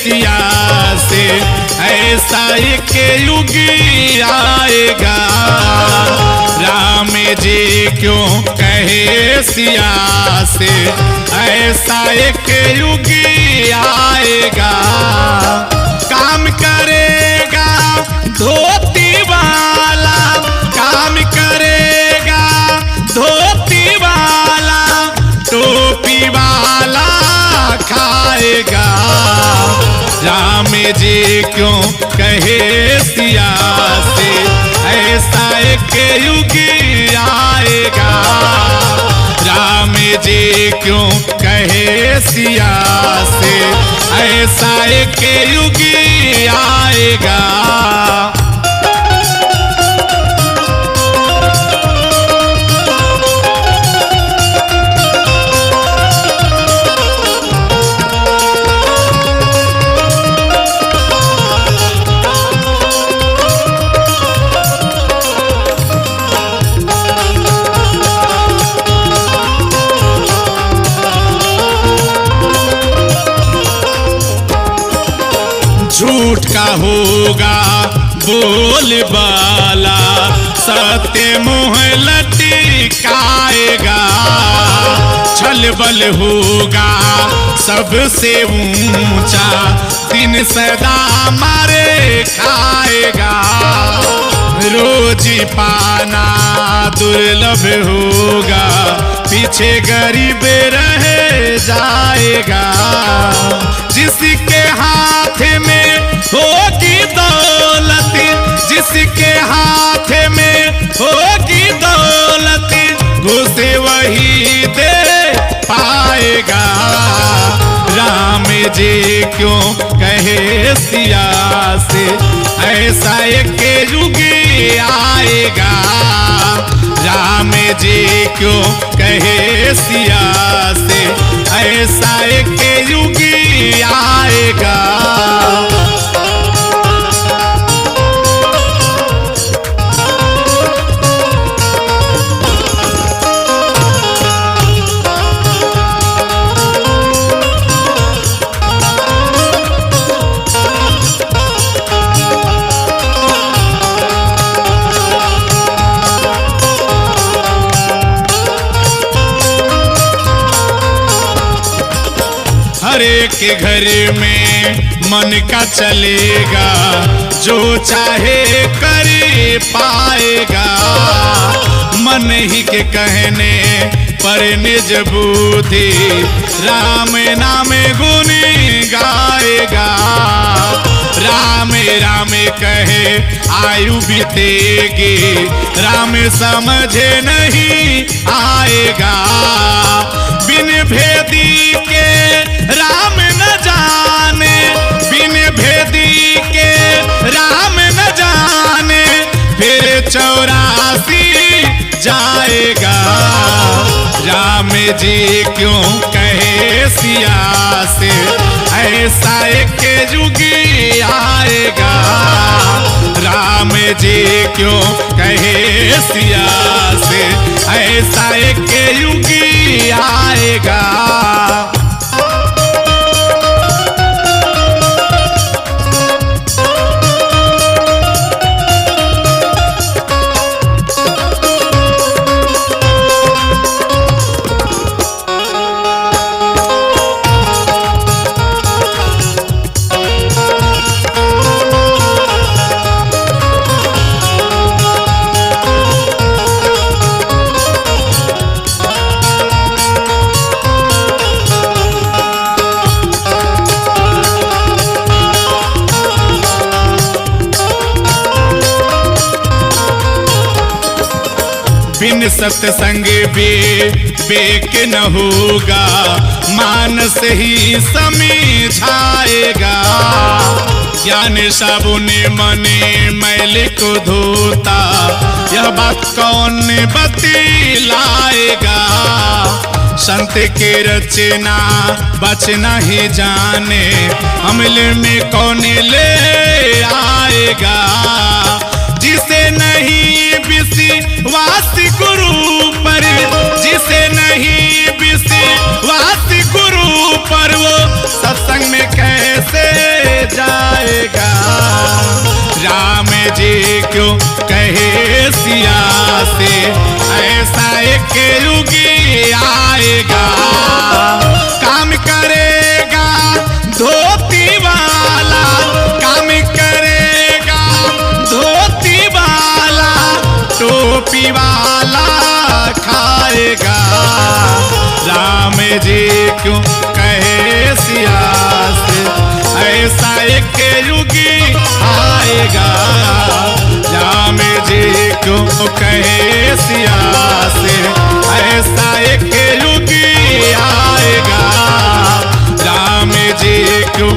सिया से ऐसा एक युग आएगा। राम जी क्यों कहे सिया से ऐसा एक युग आएगा। काम करेगा धोती वाला, काम करेगा धोती वाला, टोपी वाला खाएगा। राम जी क्यों कहे सिया से ऐसा एक युग आएगा। राम जी क्यों कहे सिया से ऐसा एक युग आएगा। झूठ का होगा बोलबाला, सत्य मुँह लटकाएगा। छल बल होगा सबसे ऊंचा, दिन सदा मारे खाएगा। रोजी पाना दुर्लभ होगा, पीछे गरीब रह जाएगा। जिसके हाथ में होगी दौलत, जिसके हाथ में होगी दौलत, घुसे वही दे पाएगा। राम जी क्यों कहे सिया से ऐसा एक युग आएगा। राम जी क्यों कहे सिया से ऐसा एक युग आएगा। हर एक घर में मन का चलेगा, जो चाहे कर पाएगा। मन ही के कहने पर निज बुद्धि, राम नाम गुण गाएगा। राम राम कहे आयु बीतेगी, राम समझ नहीं आएगा। बिन भेदी के राम न जाने, बिन भेदी के राम न जाने, फिर 84 जाएगा। राम जी क्यों कहे सिया से ऐसा एक युग आएगा। राम जी क्यों कहे सिया से ऐसा एक युग आएगा। बिन सत्संग बेक न होगा, मानस ही समझाएगा। ज्ञान साबुन मने मैल को धोता, यह बात कौन बतलाएगा। संत के रचना बचना ही जाने, अमल में कौन ले आएगा। जिसे नहीं विश्वास गुरु पर, जिसे नहीं विश्वास गुरु पर, वो सत्संग में कैसे जाएगा। राम जी क्यों कहे सिया से ऐसा एक युगी आएगा। काम करेगा धोती वाला, काम करेगा धोती वाला, टोपी वाला खाएगा। राम जी क्यों कहे सिया से ऐसा एक युगी आएगा। राम जी क्यों कहे सिया से ऐसा एक युगी आएगा। राम जी क्यों